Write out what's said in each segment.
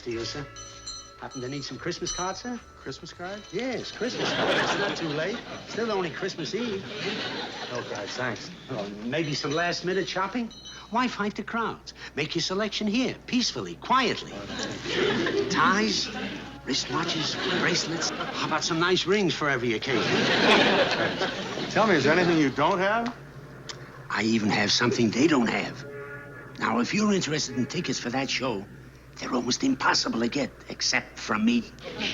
to you, sir. Happen to need some Christmas cards, sir? Christmas card? Yes, Christmas cards. It's not too late. Still only Christmas Eve. No cards, thanks. Oh, maybe some last-minute shopping? Why fight the crowds? Make your selection here, peacefully, quietly. Ties, wristwatches, bracelets. How about some nice rings for every occasion? Tell me, is there anything you don't have? I even have something they don't have. Now, if you're interested in tickets for that show, they're almost impossible to get, except from me.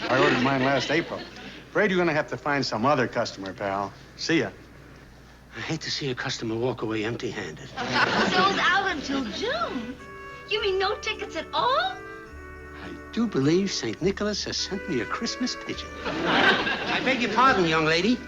I ordered mine last April. Afraid you're gonna have to find some other customer, pal. See ya. I hate to see a customer walk away empty-handed. Sold out until June? You mean no tickets at all? I do believe St. Nicholas has sent me a Christmas pigeon. I beg your pardon, young lady.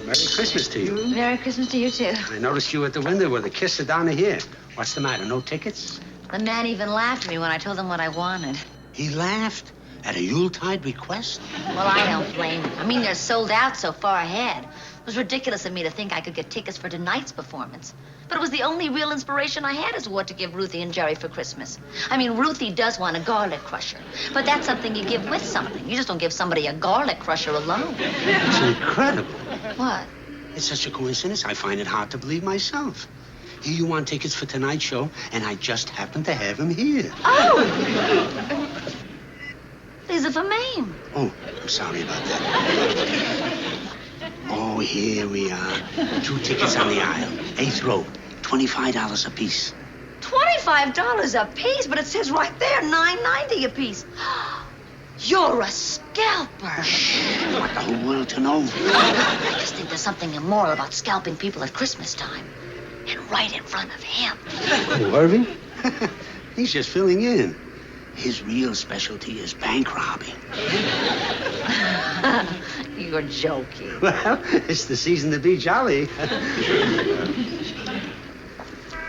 Merry Christmas to you. Merry Christmas to you, too. I noticed you at the window with a kiss of Donna here. What's the matter, no tickets? The man even laughed at me when I told him what I wanted. He laughed at a Yuletide request? Well, I don't blame him. I mean, they're sold out so far ahead. It was ridiculous of me to think I could get tickets for tonight's performance. But it was the only real inspiration I had as to what to give Ruthie and Jerry for Christmas. I mean, Ruthie does want a garlic crusher, but that's something you give with something. You just don't give somebody a garlic crusher alone. It's incredible. What? It's such a coincidence, I find it hard to believe myself. Here you want tickets for tonight's show, and I just happen to have them here. Oh! These are for Mame. Oh, I'm sorry about that. Oh, here we are. 2 tickets on the aisle. 8th row. $25 a piece. $25 a piece? But it says right there, $9.90 a piece. You're a scalper. I want the whole world to know. I just think there's something immoral about scalping people at Christmas time. And right in front of him. Oh, Irving? He's just filling in. His real specialty is bank robbing. You're joking. Well, it's the season to be jolly.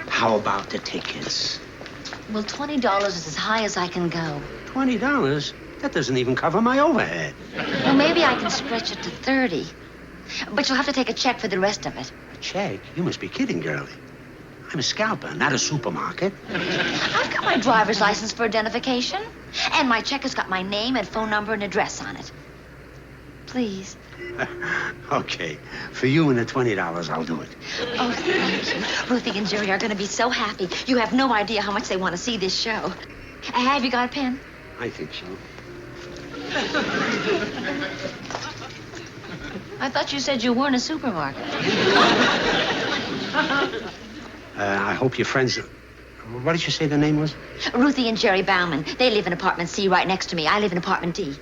How about the tickets? Well, $20 is as high as I can go. $20? That doesn't even cover my overhead. Well, maybe I can stretch it to $30. But you'll have to take a check for the rest of it. A check? You must be kidding, girlie. I'm a scalper, not a supermarket. I've got my driver's license for identification. And my check has got my name and phone number and address on it. Please. Okay. For you and the $20, I'll do it. Oh, thank you. Ruthie and Jerry are going to be so happy. You have no idea how much they want to see this show. Have you got a pen? I think so. I thought you said you weren't a supermarket. I hope your friends... What did you say the name was? Ruthie and Jerry Bauman. They live in apartment C right next to me. I live in apartment D.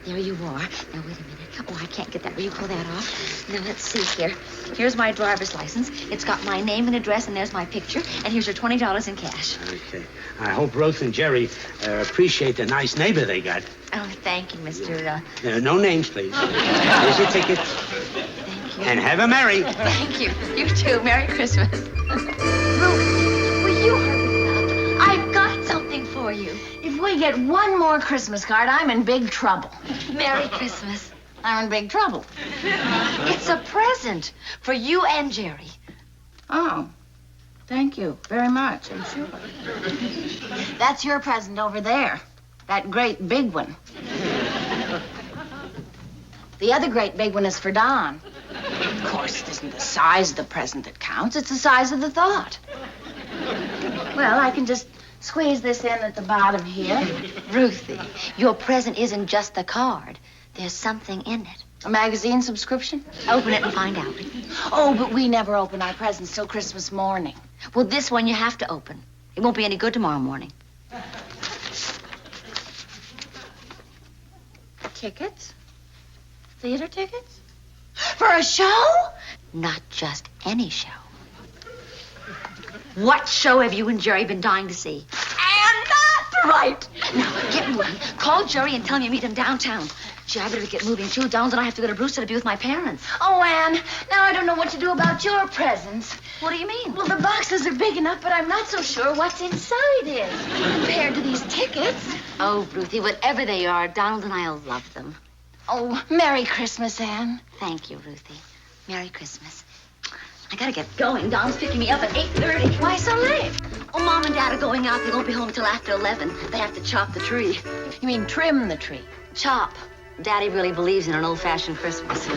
There you are. Now, wait a minute. Oh, I can't get that. Will you pull that off? Now, let's see here. Here's my driver's license. It's got my name and address, and there's my picture. And here's your $20 in cash. Okay. I hope Ruth and Jerry appreciate the nice neighbor they got. Oh, thank you, Mr. No names, please. Here's your ticket. Thank you. And have a merry. Thank you. You too. Merry Christmas. Ruth, will you hurry up? I've got something for you. If we get one more Christmas card, I'm in big trouble. Merry Christmas. I'm in big trouble. It's a present for you and Jerry. Oh, thank you very much, I'm sure. That's your present over there. That great big one. The other great big one is for Don. Of course, it isn't the size of the present that counts. It's the size of the thought. Well, I can just squeeze this in at the bottom here. Ruthie, your present isn't just the card. There's something in it. A magazine subscription? Open it and find out. Oh, but we never open our presents till Christmas morning. Well, this one you have to open. It won't be any good tomorrow morning. Tickets? Theater tickets? For a show? Not just any show. What show have you and Jerry been dying to see? And that's right. Now, get moving. Call Jerry and tell him you meet him downtown. Gee, I better get moving too. Donald and I have to go to Brewster to be with my parents. Oh, Anne, now I don't know what to do about your presents. What do you mean? Well, the boxes are big enough, but I'm not so sure what's inside is compared to these tickets. Oh, Ruthie, whatever they are, Donald and I'll love them. Oh, Merry Christmas, Anne. Thank you, Ruthie. Merry Christmas. I gotta get going. Don's picking me up at 8:30. Why so late? Oh, Mom and Dad are going out. They won't be home until after 11. They have to chop the tree. You mean trim the tree? Chop. Daddy really believes in an old-fashioned Christmas.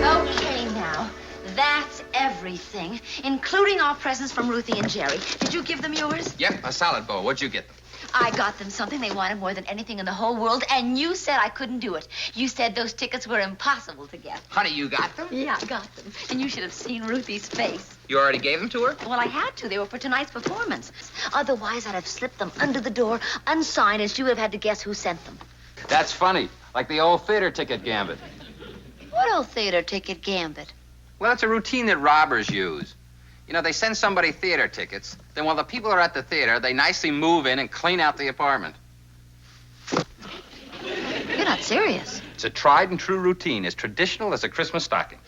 Okay, now. That's everything, including our presents from Ruthie and Jerry. Did you give them yours? Yep, a salad bowl. What'd you get them? I got them something they wanted more than anything in the whole world, and you said I couldn't do it. You said those tickets were impossible to get. Honey, you got them? Yeah, I got them. And you should have seen Ruthie's face. You already gave them to her? Well, I had to. They were for tonight's performance. Otherwise, I'd have slipped them under the door, unsigned, and she would have had to guess who sent them. That's funny. Like the old theater ticket gambit. What old theater ticket gambit? Well, it's a routine that robbers use. You know, they send somebody theater tickets. Then while the people are at the theater, they nicely move in and clean out the apartment. You're not serious. It's a tried and true routine, as traditional as a Christmas stocking.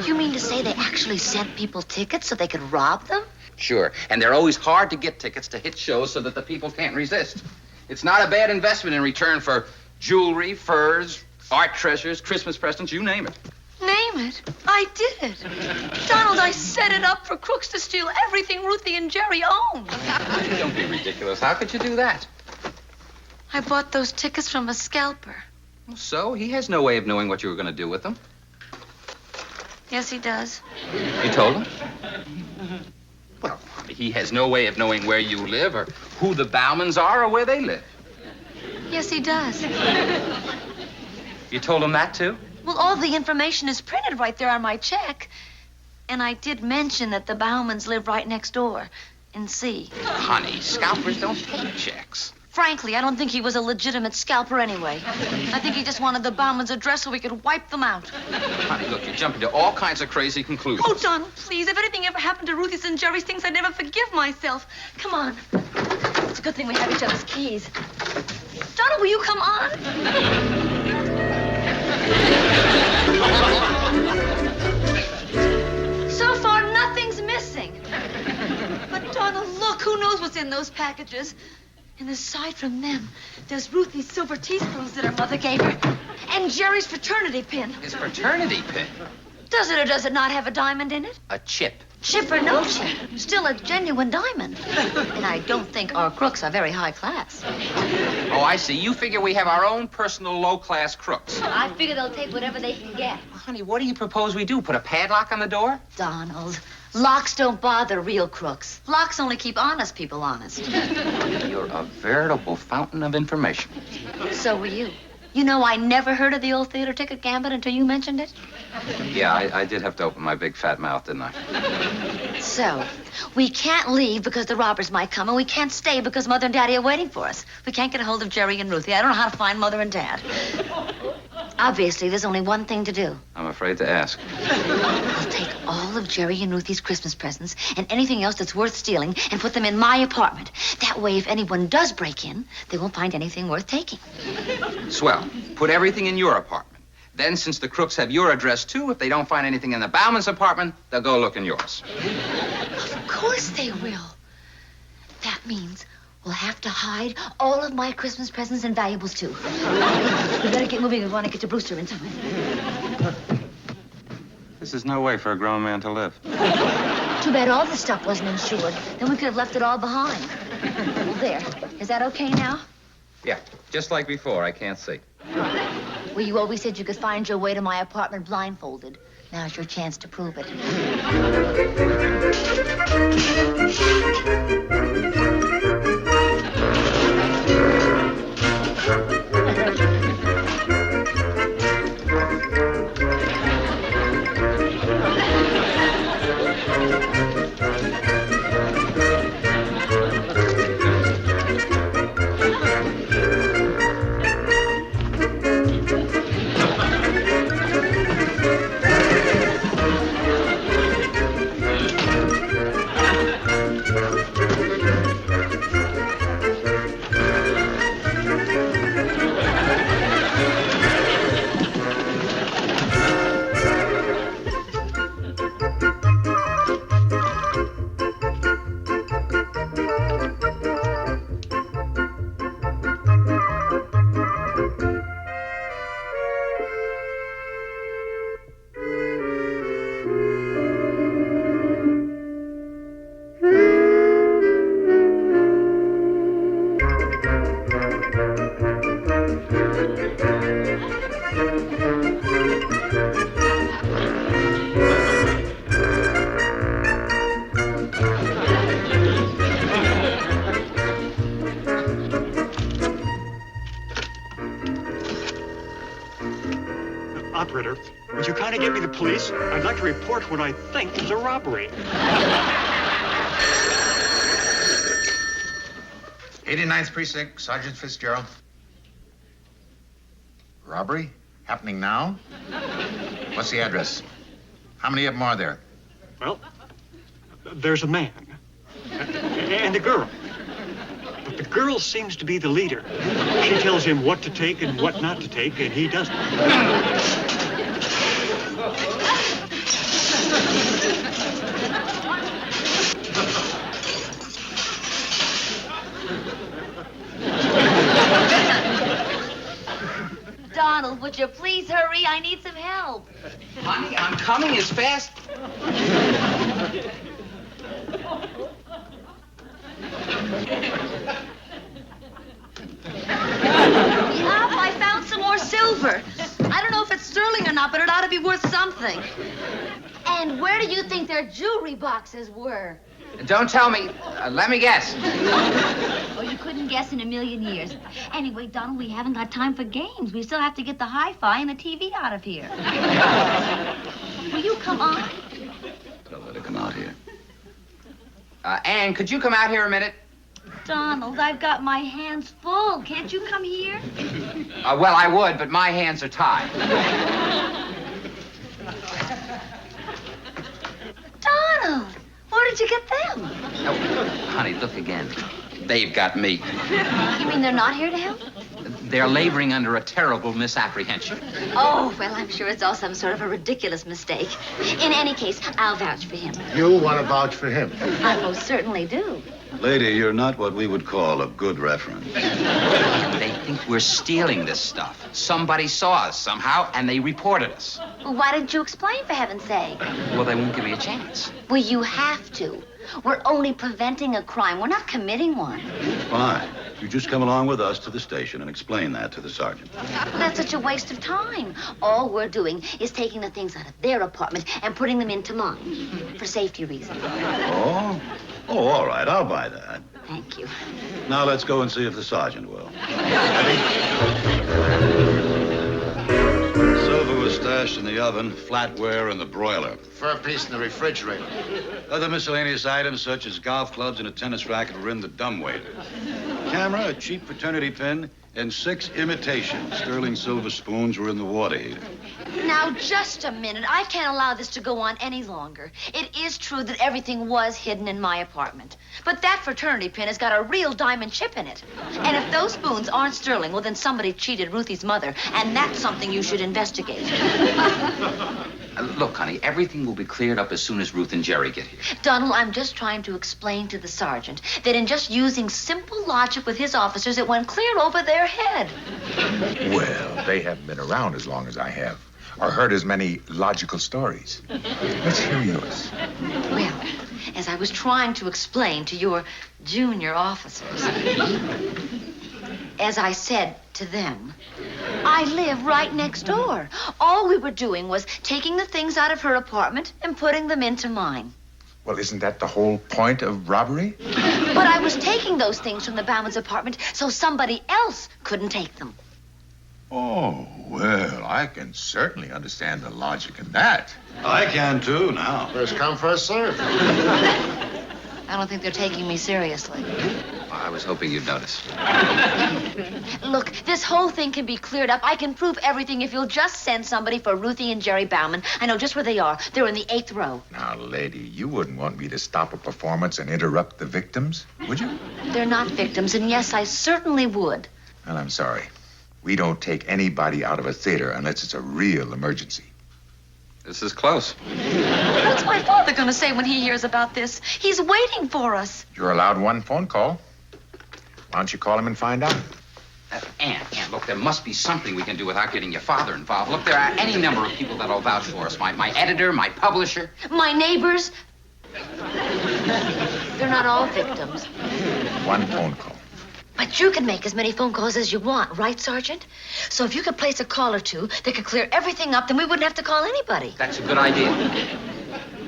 You mean to say they actually sent people tickets so they could rob them? Sure. And they're always hard to get tickets to hit shows so that the people can't resist. It's not a bad investment in return for jewelry, furs, art treasures, Christmas presents, you name it. Name it. I did it. Donald, I set it up for crooks to steal everything Ruthie and Jerry own. Don't be ridiculous. How could you do that? I bought those tickets from a scalper. So, he has no way of knowing what you were going to do with them. Yes, he does. You told him? Well, he has no way of knowing where you live or who the Baumans are or where they live. Yes, he does. You told him that, too? Well, all the information is printed right there on my check. And I did mention that the Baumans live right next door in C. Honey, scalpers don't take checks. Frankly, I don't think he was a legitimate scalper anyway. I think he just wanted the Baumans' address so we could wipe them out. Honey, look, you jump into all kinds of crazy conclusions. Oh, Donald, please. If anything ever happened to Ruthie's and Jerry's things, I'd never forgive myself. Come on. It's a good thing we have each other's keys. Donald, will you come on? So far, nothing's missing. But, Donald, look, who knows what's in those packages? And aside from them, there's Ruthie's silver teaspoons that her mother gave her, and Jerry's fraternity pin. His fraternity pin? Does it or does it not have a diamond in it? A chip. Chip or no chip, still a genuine diamond. And I don't think our crooks are very high class. Oh, I see. You figure we have our own personal low-class crooks. I figure they'll take whatever they can get. Well, honey, what do you propose we do? Put a padlock on the door? Donald, locks don't bother real crooks. Locks only keep honest people honest. You're a veritable fountain of information. So were you. You know, I never heard of the old theater ticket gambit until you mentioned it. Yeah, I did have to open my big fat mouth, didn't I? So, we can't leave because the robbers might come, and we can't stay because Mother and Daddy are waiting for us. We can't get a hold of Jerry and Ruthie. I don't know how to find Mother and Dad. Obviously, there's only one thing to do. I'm afraid to ask. I'll take all of Jerry and Ruthie's Christmas presents and anything else that's worth stealing and put them in my apartment. That way, if anyone does break in, they won't find anything worth taking. Swell. Put everything in your apartment. Then, since the crooks have your address, too, if they don't find anything in the Baumans' apartment, they'll go look in yours. Of course they will. That means we'll have to hide all of my Christmas presents and valuables, too. We better get moving if we want to get to Brewster in time. This is no way for a grown man to live. Too bad all this stuff wasn't insured. Then we could have left it all behind. Well, there. Is that okay now? Yeah, just like before. I can't see. Well, you always said you could find your way to my apartment blindfolded. Now's your chance to prove it. Operator, would you kindly get me the police? I'd like to report what I think is a robbery. 89th Precinct, Sergeant Fitzgerald. Robbery? Happening now? What's the address? How many of them are there? Well, there's a man and a girl. But the girl seems to be the leader. She tells him what to take and what not to take, and he doesn't. Donald, would you please hurry? I need some help. Honey, I'm coming as fast. Yup, I found some more silver. I don't know if it's sterling or not, but it ought to be worth something. And where do you think their jewelry boxes were? Don't tell me. Let me guess. Oh, you couldn't guess in a million years. Anyway, Donald, we haven't got time for games. We still have to get the hi-fi and the TV out of here. Will you come on? Tell her to come out here. Anne, could you come out here a minute? Donald, I've got my hands full. Can't you come here? Well, I would, but my hands are tied. Donald, where did you get them? Oh, honey, look again. They've got me. You mean they're not here to help? They're laboring under a terrible misapprehension. Oh, well, I'm sure it's all some sort of a ridiculous mistake. In any case, I'll vouch for him. You want to vouch for him? I most certainly do. Lady, you're not what we would call a good reference. They think we're stealing this stuff. Somebody saw us somehow, and they reported us. Well, why didn't you explain, for heaven's sake? Well, they won't give me a chance. Well, you have to. We're only preventing a crime. We're not committing one. Fine. You just come along with us to the station and explain that to the sergeant. That's such a waste of time. All we're doing is taking the things out of their apartment and putting them into mine for safety reasons. Oh? Oh, all right. I'll buy that. Thank you. Now let's go and see if the sergeant will. Silver was stashed in the oven, flatware in the broiler. Fur piece in the refrigerator. Other miscellaneous items such as golf clubs and a tennis racket were in the dumbwaiter. Camera, a cheap fraternity pin, and 6 imitation sterling silver spoons were in the water heater. Now, just a minute. I can't allow this to go on any longer. It is true that everything was hidden in my apartment. But that fraternity pin has got a real diamond chip in it. And if those spoons aren't sterling, well, then somebody cheated Ruthie's mother. And that's something you should investigate. Look, honey, everything will be cleared up as soon as Ruth and Jerry get here. Donald, I'm just trying to explain to the sergeant that in just using simple logic with his officers, it went clear over their head. Well, they haven't been around as long as I have, or heard as many logical stories. Let's hear yours. Well, as I was trying to explain to your junior officers, as I said to them, I live right next door. All we were doing was taking the things out of her apartment and putting them into mine. Well, isn't that the whole point of robbery? But I was taking those things from the Baumans' apartment so somebody else couldn't take them. Oh, well, I can certainly understand the logic in that. I can, too, now. First come, first serve. I don't think they're taking me seriously. I was hoping you'd notice. Look, this whole thing can be cleared up. I can prove everything if you'll just send somebody for Ruthie and Jerry Bauman. I know just where they are. They're in the 8th row. Now, lady, you wouldn't want me to stop a performance and interrupt the victims, would you? They're not victims, and yes, I certainly would. Well, I'm sorry. We don't take anybody out of a theater unless it's a real emergency. This is close. What's my father going to say when he hears about this? He's waiting for us. You're allowed one phone call. Why don't you call him and find out? Ann, look, there must be something we can do without getting your father involved. Look, there are any number of people that'll vouch for us. My editor, my publisher. My neighbors. They're not all victims. One phone call. But you can make as many phone calls as you want, right, Sergeant? So if you could place a call or two that could clear everything up, then we wouldn't have to call anybody. That's a good idea.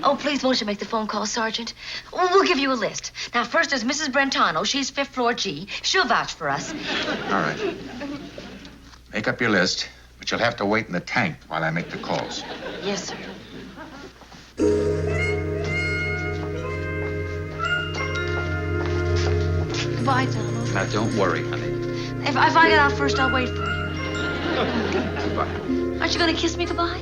Oh, please, won't you make the phone call, Sergeant? We'll give you a list. Now, first there's Mrs. Brentano. She's 5th floor G. She'll vouch for us. All right. Make up your list, but you'll have to wait in the tank while I make the calls. Yes, sir. Goodbye, Donald. Now, don't worry, honey. If I get out first, I'll wait for you. Goodbye. Aren't you going to kiss me goodbye?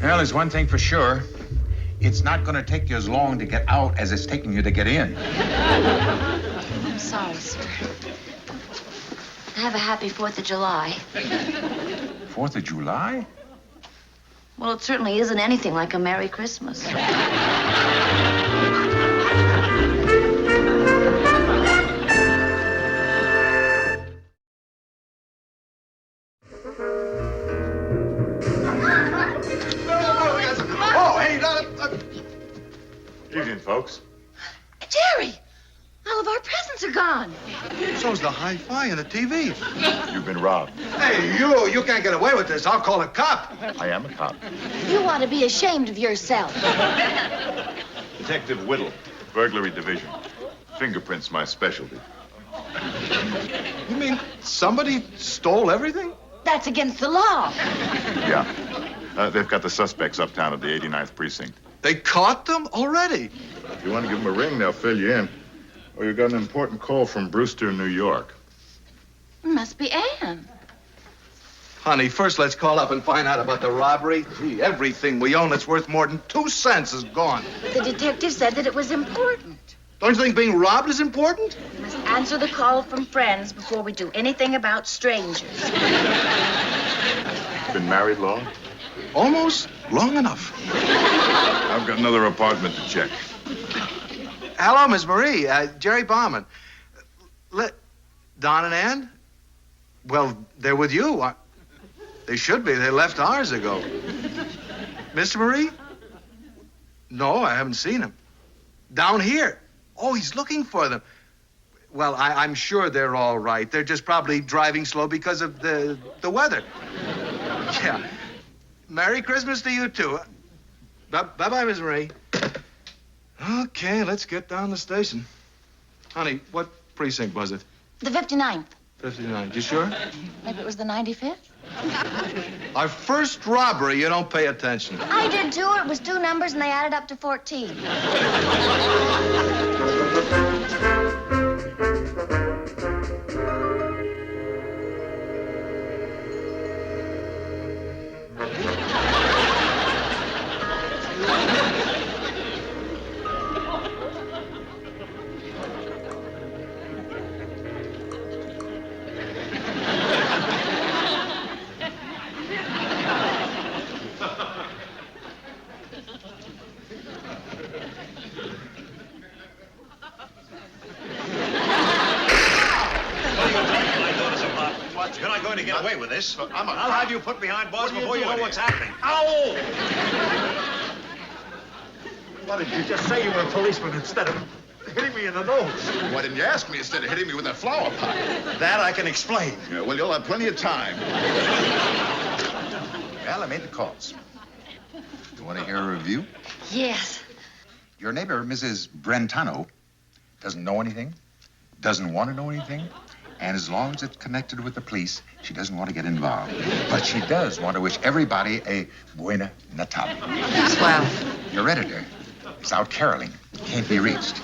Well, there's one thing for sure. It's not going to take you as long to get out as it's taking you to get in. I'm sorry, sir. Have a happy 4th of July. 4th of July? Well, it certainly isn't anything like a Merry Christmas. Evening, folks. Jerry, all of our presents are gone. So's the hi-fi and the TV. You've been robbed. Hey, you can't get away with this. I'll call a cop. I am a cop. You ought to be ashamed of yourself. Detective Whittle, Burglary Division. Fingerprints my specialty. You mean somebody stole everything? That's against the law. Yeah. They've got the suspects uptown at the 89th precinct. They caught them already. If you want to give them a ring, they'll fill you in. Or you got an important call from Brewster, New York. It must be Anne. Honey, first let's call up and find out about the robbery. Gee, everything we own that's worth more than 2 cents is gone. The detective said that it was important. Don't you think being robbed is important? We must answer the call from friends before we do anything about strangers. Been married long? Almost long enough. I've got another apartment to check. Hello, Miss Marie. Jerry Bauman. Don and Ann? Well, they're with you. They should be. They left hours ago. Mr. Marie? No, I haven't seen him. Down here. Oh, he's looking for them. Well, I'm sure they're all right. They're just probably driving slow because of the weather. Yeah. Merry Christmas to you, too. Bye-bye, Miss Marie. Okay, let's get down the station. Honey, what precinct was it? The 59th. 59. You sure? Maybe it was the 95th. Our first robbery, you don't pay attention. I did, too. It was 2 numbers, and they added up to 14. You're not going to get away with this. I'll have you put behind bars before you know what's happening. Ow! Why didn't you just say you were a policeman instead of hitting me in the nose? Why didn't you ask me instead of hitting me with that flower pot? That I can explain. Yeah, well, you'll have plenty of time. Well, I made the calls. You want to hear a review? Yes. Your neighbor, Mrs. Brentano, doesn't know anything, doesn't want to know anything, and as long as it's connected with the police, she doesn't want to get involved. But she does want to wish everybody a Buena Natal. Swell. Your editor is out caroling, can't be reached,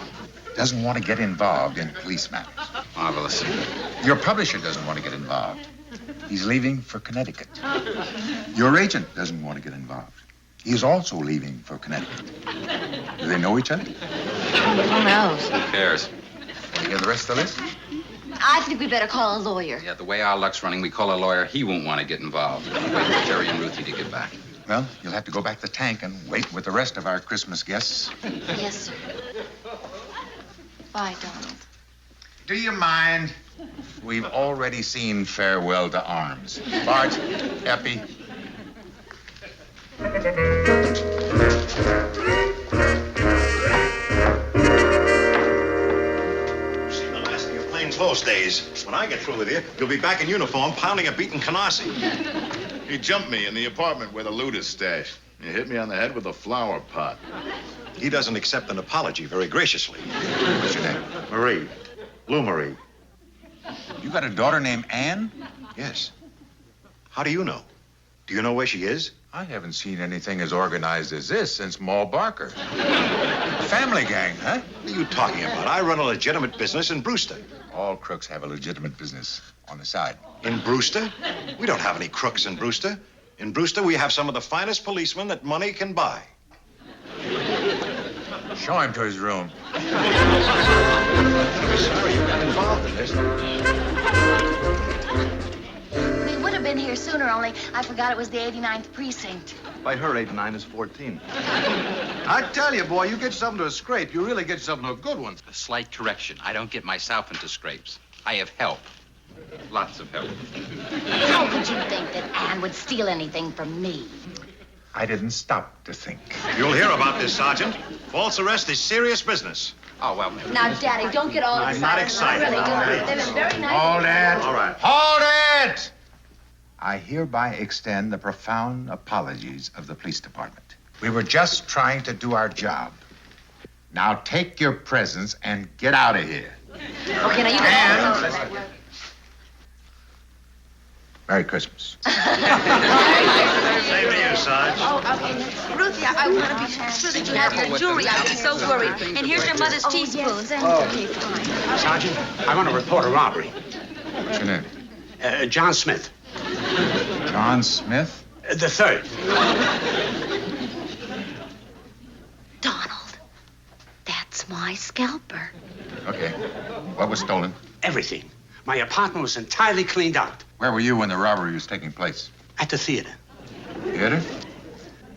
doesn't want to get involved in police matters. Marvelous. Your publisher doesn't want to get involved. He's leaving for Connecticut. Your agent doesn't want to get involved. He is also leaving for Connecticut. Do they know each other? Who knows? Who cares? Want to hear the rest of the list? I think we better call a lawyer. Yeah, the way our luck's running, we call a lawyer. He won't want to get involved. Wait for Jerry and Ruthie to get back. Well, you'll have to go back to the tank and wait with the rest of our Christmas guests. Yes, sir. Bye, Donald. Do you mind? We've already seen Farewell to Arms. Bart, Eppie. Seen the last of your plainclothes days. When I get through with you, you'll be back in uniform pounding a beaten Canarsie. He jumped me in the apartment where the loot is stashed. He hit me on the head with a flower pot. He doesn't accept an apology very graciously. What's your name? Marie. Lou Marie. You got a daughter named Anne? Yes. How do you know? Do you know where she is? I haven't seen anything as organized as this since Maul Barker. A family gang, huh? What are you talking about? I run a legitimate business in Brewster. All crooks have a legitimate business on the side. In Brewster? We don't have any crooks in Brewster. In Brewster, we have some of the finest policemen that money can buy. Show him to his room. I'm sorry you got involved in this. We would have been here sooner, only I forgot it was the 89th precinct. By her, 89 is 14. I tell you, boy, you get something to a scrape, you really get something to a good one. A slight correction. I don't get myself into scrapes. I have help. Lots of help. How could you think that Anne would steal anything from me? I didn't stop to think. You'll hear about this, Sergeant. False arrest is serious business. Oh, well. Now, Daddy, don't get all I'm not excited. Really, they've been very nice. Hold it! All right. Hold it! I hereby extend the profound apologies of the police department. We were just trying to do our job. Now take your presents and get out of here. Okay, now you can. Merry Christmas. Same to you, Sarge. Oh, okay. Ruthie, I want to be sure that you have your jewelry. I've been so worried. And here's your mother's teaspoons. Okay, fine. Sergeant, I want to report a robbery. What's your name? John Smith. John Smith? The third. Donald, that's my scalper. Okay. What was stolen? Everything. My apartment was entirely cleaned out. Where were you when the robbery was taking place? At the theater. Theater?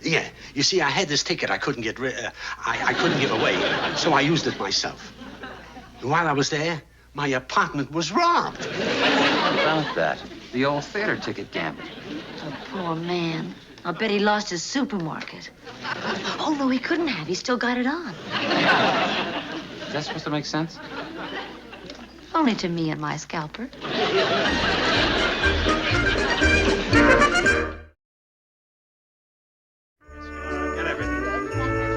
Yeah. You see, I had this ticket I couldn't get I couldn't give away, so I used it myself. And while I was there, my apartment was robbed. How about that? The old theater ticket gambit. Oh, poor man. I bet he lost his supermarket. Oh, no, he couldn't have. He still got it on. Is that supposed to make sense? Only to me and my scalper. Get everything.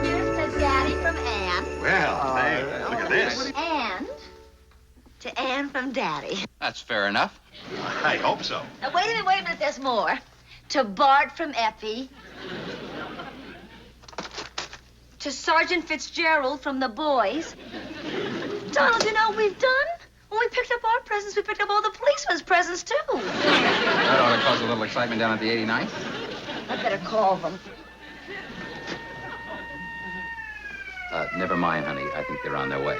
Here's the daddy from Anne. Well, hey, look at this. And to Anne from Daddy. That's fair enough. I hope so. Now, wait a minute, there's more. To Bart from Eppie. To Sergeant Fitzgerald from the boys. Donald, you know what we've done? When we picked up our presents, we picked up all the policemen's presents, too. That ought to cause a little excitement down at the 89th. I better call them. Never mind, honey. I think they're on their way.